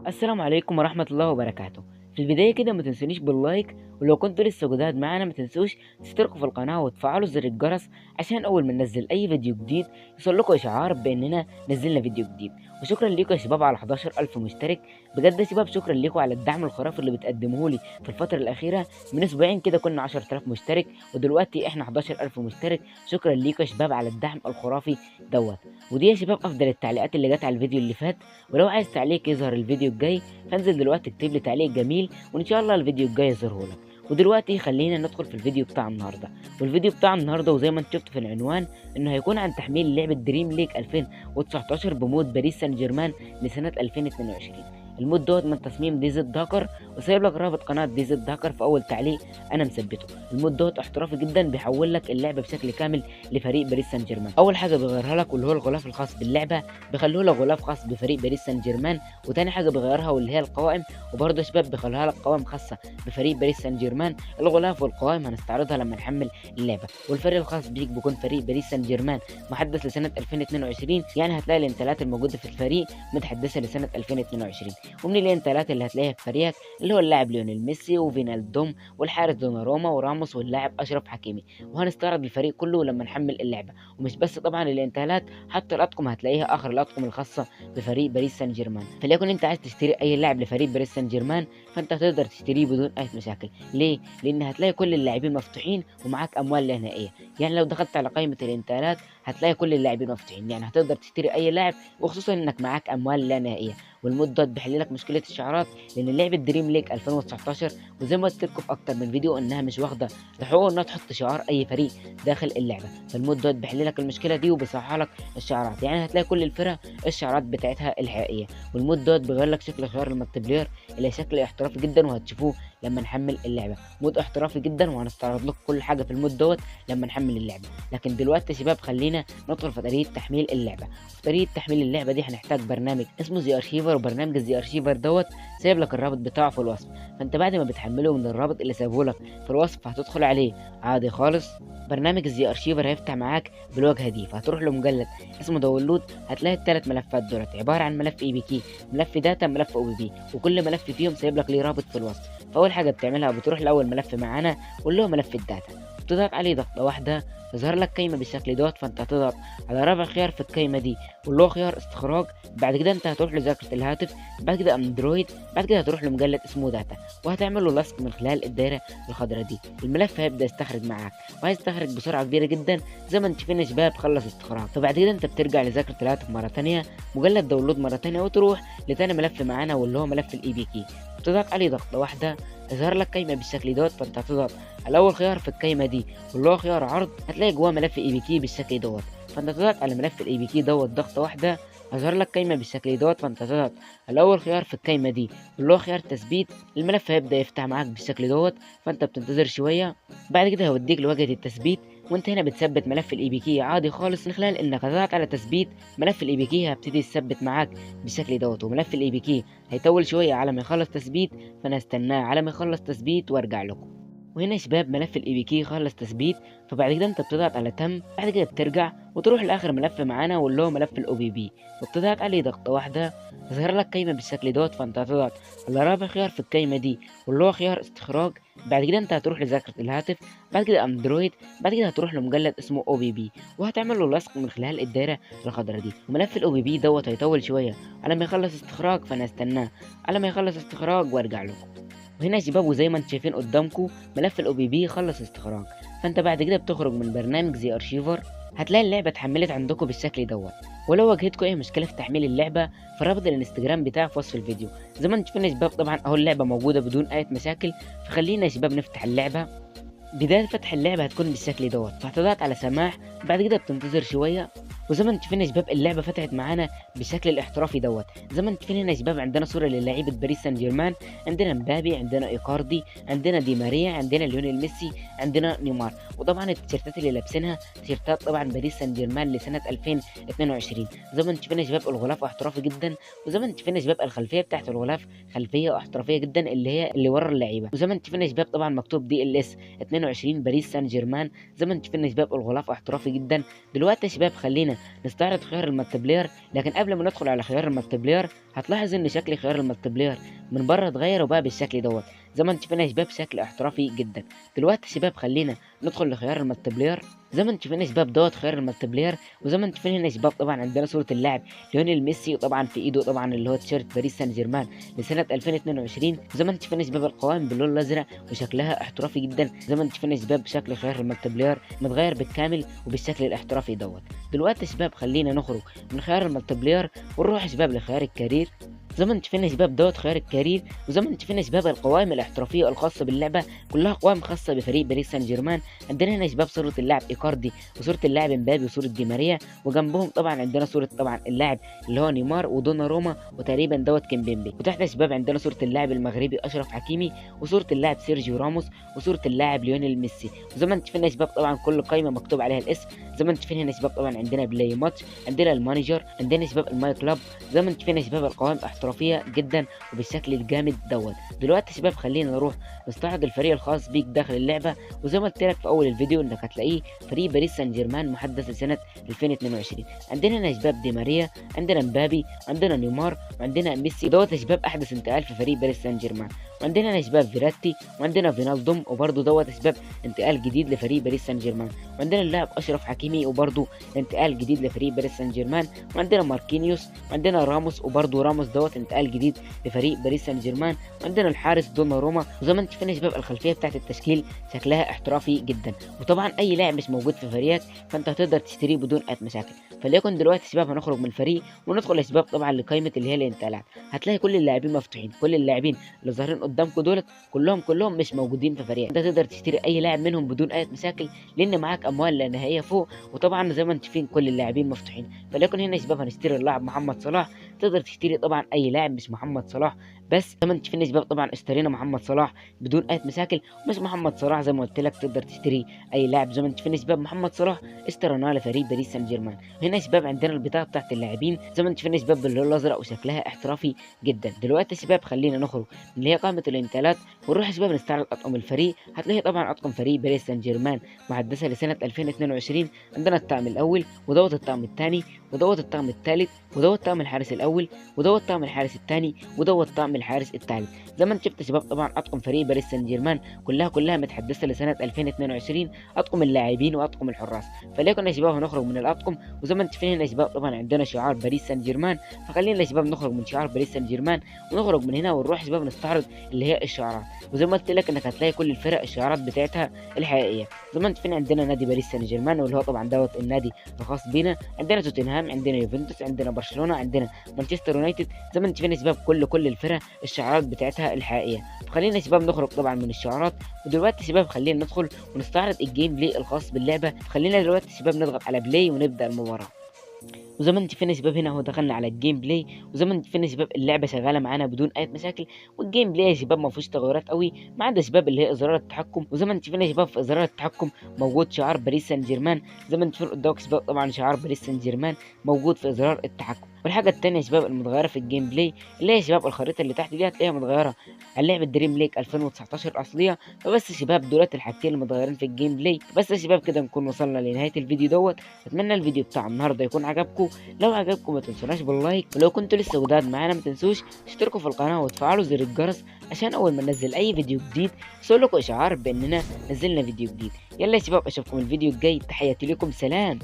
السلام عليكم ورحمة الله وبركاته. في البداية كده ما تنسونيش باللايك، ولو كنتوا لسه جداد معانا ما تنسوش تشتركوا في القناة وتفعلوا زر الجرس عشان أول ما ننزل أي فيديو جديد يوصلكوا إشعار بأننا نزلنا فيديو جديد. وشكرا ليكم يا شباب على 11,000 مشترك. بجد يا شباب شكرا ليكم على الدعم الخرافي اللي بتقدموه لي في الفترة الأخيرة. من أسبوعين كده كنا 10,000 مشترك ودلوقتي إحنا 11,000 مشترك. شكرا ليكم يا شباب على الدعم الخرافي دوت. ودي يا شباب أفضل التعليقات اللي جت على الفيديو اللي فات. ولو عايز تعليق يظهر الفيديو الجاي فانزل دلوقتي اكتب لي تعليق جميل وان شاء الله الفيديو الجاي يظهره لك. ودلوقتي خلينا ندخل في الفيديو بتاع النهارده. والفيديو بتاع النهارده وزي ما انت شفت في العنوان انه هيكون عن تحميل لعبه دريم ليج 2019 بمود باريس سان جيرمان لسنه 2022. المود دوت من تصميم دي زد داكر، وسايب لك رابط قناه دي زد داكر في اول تعليق انا مثبته. المود دوت احترافي جدا بيحول لك اللعبه بشكل كامل لفريق باريس سان جيرمان. اول حاجه بيغيرها لك واللي هو الغلاف الخاص باللعبه، بيخلوه لك غلاف خاص بفريق باريس سان جيرمان. وتاني حاجه بيغيرها واللي هي القوائم، وبرضه يا شباب بيخليها لك قوائم خاصه بفريق باريس سان جيرمان. الغلاف والقوائم هنستعرضها لما نحمل اللعبه. والفريق الخاص بيك بيكون فريق باريس سان جيرمان محدث لسنه 2022، يعني هتلاقي الانتقالات الموجوده في الفريق متحدثه لسنه 2022. ومن الانتقالات اللي هتلاقيها في فريقك اللي هو اللاعب ليونيل ميسي وفينالدوم والحارس دوناروما وراموس واللاعب اشرف حكيمي. وهنستعرض الفريق كله لما نحمل اللعبه. ومش بس طبعا الانتقالات، حتى الاطقم هتلاقيها اخر الاطقم الخاصه بفريق باريس سان جيرمان. فليكن انت عايز تشتري اي لاعب لفريق باريس سان جيرمان فانت هتقدر تشتريه بدون اي مشاكل. ليه؟ لان هتلاقي كل اللاعبين مفتوحين ومعاك اموال لا نهائيه. يعني لو دخلت على قائمه الانتقالات هتلاقي كل اللاعبين مفتوحين، يعني هتقدر تشتري اي لاعب، وخصوصا انك معاك اموال لا نهائيه. والمود دوت بيحل لك مشكله الشعارات، لان لعبه دريم ليج 2019 وزي ما قلت لكم في اكتر من فيديو انها مش واخده لحقوق انها تحط شعار اي فريق داخل اللعبه. فالمود دوت بيحل لك المشكله دي وبيصحح لك الشعارات، يعني هتلاقي كل الفرق الشعارات بتاعتها الحقيقيه. والمود دوت بيغير لك شكل خيار المالتي الى شكل احترافي جدا، وهتشوفوه لما نحمل اللعبه. مود احترافي جدا وهنستعرض لكم كل حاجه في المود دوت لما نحمل اللعبه. لكن دلوقتي يا شباب خلينا ندخل في طريقه تحميل اللعبه. في طريقه تحميل اللعبه دي هنحتاج برنامج اسمه زي ارشيفر، وبرنامج الزي ارشيفر دوت سايب لك الرابط بتاعه في الوصف. فانت بعد ما بتحمله من الرابط اللي سايبه لك في الوصف هتدخل عليه عادي خالص. برنامج الزي ارشيفر هيفتح معاك بالواجهه دي، فهتروح لمجلد اسمه داونلود. هتلاقي الثلاث ملفات دولت عباره عن ملف اي بي كي، ملف داتا، ملف او بي بي، وكل ملف فيهم سايب لك ليه رابط في الوصف. فاول حاجه بتعملها بتروح لاول ملف معانا واللي هو ملف الداتا، بتضغط عليه ضغطه واحده يظهر لك قايمه بالشكل دوت. فانت هتضغط على رابع خيار في القايمه دي واللي هو خيار استخراج. بعد كده انت هتروح لذاكره الهاتف، بعد كده اندرويد، بعد كده هتروح لمجلد اسمه داتا، وهتعمل له لصق من خلال الدايره الخضراء دي. الملف هيبدا يستخرج معاك وهيستخرج بسرعه كبيره جدا زي ما انت شايفين يا شباب. خلص استخراج، فبعد كده انت بترجع لذاكره الهاتف مره ثانيه، مجلد داونلود مره ثانيه، وتروح لتاني ملف معانا واللي هو ملف الاي بي كي، بتضغط عليه ضغطه واحده يظهر لك قايمه بالشكل دوت. فانت هتضغط على اول خيار في القايمه دي واللي هو خيار عرض، هتلاقي جواه ملف اي بي كي بالشكل دوت. فانت تضغط على ملف الاي بي كي دوت ضغطه واحده هظهر لك قايمه بالشكل دوت. فانت تضغط على اول خيار في القايمه دي واللي هو خيار تثبيت. الملف هيبدا يفتح معاك بالشكل دوت، فانت بتنتظر شويه. بعد كده هيوديك لواجهه التثبيت، وانت هنا بتثبت ملف الاي بي كي عادي خالص من خلال انك هتضغط على تثبيت. ملف الاي بي كي هيبتدي يثبت معاك بالشكل دوت، وملف الاي بي كي هيطول شويه على ما يخلص تثبيت، فانا استناه على ما يخلص تثبيت وارجع لكم. وهنا يا شباب ملف الاي بي كي خلص تثبيت، فبعد كده انت بتضغط على تم. بعد كده بترجع وتروح لاخر ملف معانا واللي هو ملف الاو بي بي، وبتضغط عليه ضغطه واحده يظهر لك قايمه بالشكل دوت. فانت هتضغط على رابع خيار في القايمه دي واللي هو خيار استخراج. بعد كده انت هتروح لذاكره الهاتف، بعد كده اندرويد، بعد كده هتروح لمجلد اسمه او بي بي، وهتعمل له لصق من خلال الدايره الخضراء دي. وملف الاو بي بي دوت هيطول شويه على ما يخلص استخراج، فانا استناه على ما يخلص استخراج وارجع لكم. وهنا يا شباب وزي ما انتم شايفين قدامكم ملف الاو بي بي خلص استخراج. فانت بعد كده بتخرج من برنامج زي ارشيفر، هتلاقي اللعبه اتحملت عندكم بالشكل دوت. ولو واجهتكم اي مشكله في تحميل اللعبه فرابط الانستجرام بتاعي في وصف الفيديو. زي ما انتم شايفين يا شباب طبعا اهو اللعبه موجوده بدون اي مشاكل. فخلينا يا شباب نفتح اللعبه. بداية فتح اللعبة هتكون بالشكل دوت، فهتضغط على سماح، بعد كده بتنتظر شوية. وزي ما انتم شايفين يا شباب اللعبة فتحت معانا بالشكل الاحترافي دوت. زي ما انتم شايفين هنا يا شباب عندنا صورة للاعيبة باريس سان جيرمان، عندنا مبابي، عندنا ايكاردي، عندنا دي ماريا، عندنا ليونيل ميسي، عندنا نيمار. وطبعا التيشيرتات اللي لابسينها تيشيرتات طبعا باريس سان جيرمان لسنة 2022. زي ما انتم شايفين يا شباب الغلاف احترافي جدا، وزي ما انتم شايفين يا شباب الخلفية بتاعت الغلاف خلفية احترافية جدا اللي هي اللي ورا اللعيبة. وزي ما انتم شايفين يا شباب طبعا مكتوب دي ال اس 22 باريس سان جيرمان. زي ما انتم شايفين يا شباب الغلاف احترافي جدا. دلوقتي يا شباب خلينا نستعرض خيار المالتي بلاير. لكن قبل ما ندخل على خيار المالتي بلاير هتلاحظ ان شكل خيار المالتي بلاير من بره اتغير وبقى بالشكل دوت زي ما انتم شايفين يا شباب، شكل احترافي جدا. دلوقتي يا شباب خلينا ندخل لخيار المالتي بلاير. زي ما انتم شايفين يا شباب دوت خيار المالتي بلاير. وزي ما انتم شايفين هنا يا شباب طبعا عندنا صوره اللاعب ليونيل ميسي، وطبعا في ايده طبعا اللي هو تيشيرت باريس سان جيرمان لسنه 2022. زي ما انتم شايفين يا شباب القوائم باللون الازرق وشكلها احترافي جدا. زي ما انتم شايفين يا شباب شكل خيار المالتي بلاير متغير بالكامل وبالشكل الاحترافي دوت. دلوقتي يا شباب خلينا نخرج من خيار المالتي بلاير ونروح يا شباب لخيار الكارير. زي ما انتم شايفين يا شباب دوت خيار الكارير. وزي ما انتم شايفين يا شباب القوائم الاحترافيه الخاصه باللعبه كلها قوائم خاصه بفريق باريس سان جيرمان. عندنا هنا يا شباب صوره اللاعب ايكاردي وصوره اللاعب امبابي وصوره دي ماريا، وجنبهم طبعا عندنا صوره طبعا اللاعب اللي هو نيمار ودونا روما وتقريبا دوت كيمبيمبي. وتحت يا شباب عندنا صوره اللاعب المغربي اشرف حكيمي وصوره اللاعب سيرجيو راموس وصوره اللاعب ليونيل ميسي. وزي ما انتم شايفين يا شباب طبعا كل قائمه مكتوب عليها الاسم. زي ما انتم شايفين هنا يا شباب طبعا عندنا بلاي ماتش، عندنا المانجر، عندنا يا شباب الماي كلاب. زي ما انتم شايفين يا شباب القوائم احترافيه جدا وبالشكل الجامد دوت. دلوقتي يا شباب خلينا نروح نستعرض الفريق الخاص بيك داخل اللعبه. وزي ما قلت لك في اول الفيديو انك هتلاقيه فريق باريس سان جيرمان محدث لسنه 2022. عندنا هنا يا شباب دي ماريا، عندنا مبابي، عندنا نيمار، وعندنا ميسي دوت يا شباب احدث انتقال في فريق باريس سان جيرمان. وعندنا هنا يا شباب فيراتي، وعندنا فينالدوم وبرده دوت يا شباب انتقال جديد لفريق باريس سان جيرمان. وعندنا اللاعب اشرف حكيمي وبرده انتقال جديد لفريق باريس سان جيرمان. وعندنا ماركينيوس، وعندنا راموس وبرده راموس دوت انتقال جديد لفريق باريس سان جيرمان. وعندنا الحارس دونا روما. وزي ما انتم شايفين يا شباب الخلفيه بتاعت التشكيل شكلها احترافي جدا. وطبعا اي لاعب مش موجود في فريقك فانت هتقدر تشتريه بدون اي مشاكل. فليكن دلوقتي يا شباب هنخرج من الفريق وندخل يا شباب طبعا لقائمه اللي هي الانتقالات. هتلاقي كل اللاعبين مفتوحين، كل اللاعبين اللي ظاهرين قدامكم دولت كلهم مش موجودين في فريقك. انت تقدر تشتري اي لاعب منهم بدون اي مشاكل لان معاك اموال لا نهائيه فوق. وطبعا زي ما انتم شايفين كل اللاعبين مفتوحين. فليكن هنا يا شباب هنشتري اللاعب محمد صلاح. تقدر تشتري طبعا اي لاعب مش محمد صلاح بس. زي ما انتم شايفين يا شباب طبعا اشترينا محمد صلاح بدون اي مشاكل. مش محمد صلاح زي ما قلت لك تقدر تشتري اي لاعب. زي ما انتم شايفين يا شباب محمد صلاح اشتريناه لفريق باريس سان جيرمان. هنا يا شباب عندنا البطاقه بتاعت اللاعبين. زي ما انتم شايفين يا شباب باللون الازرق وشكلها احترافي جدا. دلوقتي يا شباب خلينا نخرج من اللي هي قائمه الانتقالات ونروح يا شباب نستعرض اطقم الفريق. هتلاقي طبعا اطقم فريق باريس سان جيرمان محدثه لسنه 2022. عندنا الطقم الاول ودوت الطقم الثاني ودوت الطقم الثالث ودوت طقم الحارس الاول ودوت طقم الحارس الثاني ودوت طقم الحارس الثالث. زي ما انت شفت يا شباب طبعا اطقم فريق باريس سان جيرمان كلها متحدثه لسنه 2022. اطقم اللاعبين واطقم الحراس. فليكن يا شباب هنخرج من الاطقم. وزي ما انت شايفين هنا يا شباب طبعا عندنا شعار باريس سان جيرمان. فخلينا يا شباب نخرج من شعار باريس سان جيرمان ونخرج من هنا ونروح يا شباب نستعرض اللي هي الشعارات. وزي ما قلت لك انك هتلاقي كل الفرق الشعارات بتاعتها الحقيقيه. زي ما انت شايفين عندنا نادي باريس سان جيرمان واللي هو طبعا دوت النادي الخاص بينا. عندنا توتنهام، عندنا يوفنتوس، عندنا برشلونه، عندنا مانشستر يونايتد. زي ما انت شايفين يا شباب كل الفرق الشعارات بتاعتها الحقيقيه. فخلينا يا شباب نخرج طبعا من الشعارات. ودلوقتي يا شباب خلينا ندخل ونستعرض الجيم بلاي الخاص باللعبه. خلينا دلوقتي يا شباب نضغط على بلاي ونبدا المباراه. وزي ما انت شايفين يا شباب هنا هو دخلنا على الجيم بلاي. وزي ما انت شايفين يا شباب اللعبه شغاله معانا بدون اي مشاكل. والجيم بلاي يا شباب ما فيهوش تغيرات قوي ما عدا شباب اللي هي ازرار التحكم. وزي ما انت شايفين يا شباب في ازرار التحكم موجود شعار باريس سان جيرمان. زي ما انت شايفين قدامك شباب طبعا شعار باريس سان جيرمان موجود في ازرار التحكم. والحاجه الثانيه يا شباب المتغيره في الجيم بلاي اللي هي يا شباب الخريطه اللي تحت دي هتلاقيها متغيره على لعبه دريم ليج 2019 الاصليه. فبس يا شباب دولت الحاجتين المتغيرين في الجيم بلاي. بس يا شباب كده نكون وصلنا لنهايه الفيديو دوت. اتمنى الفيديو بتاع النهارده يكون عجبكم. لو عجبكم ما تنسوناش باللايك. ولو كنتوا لسه جداد معانا ما تنسوش تشتركوا في القناه وتفعلوا زر الجرس عشان اول ما ننزل اي فيديو جديد يوصل لكم اشعار باننا نزلنا فيديو جديد. يلا يا شباب اشوفكم الفيديو الجاي. تحياتي لكم، سلام.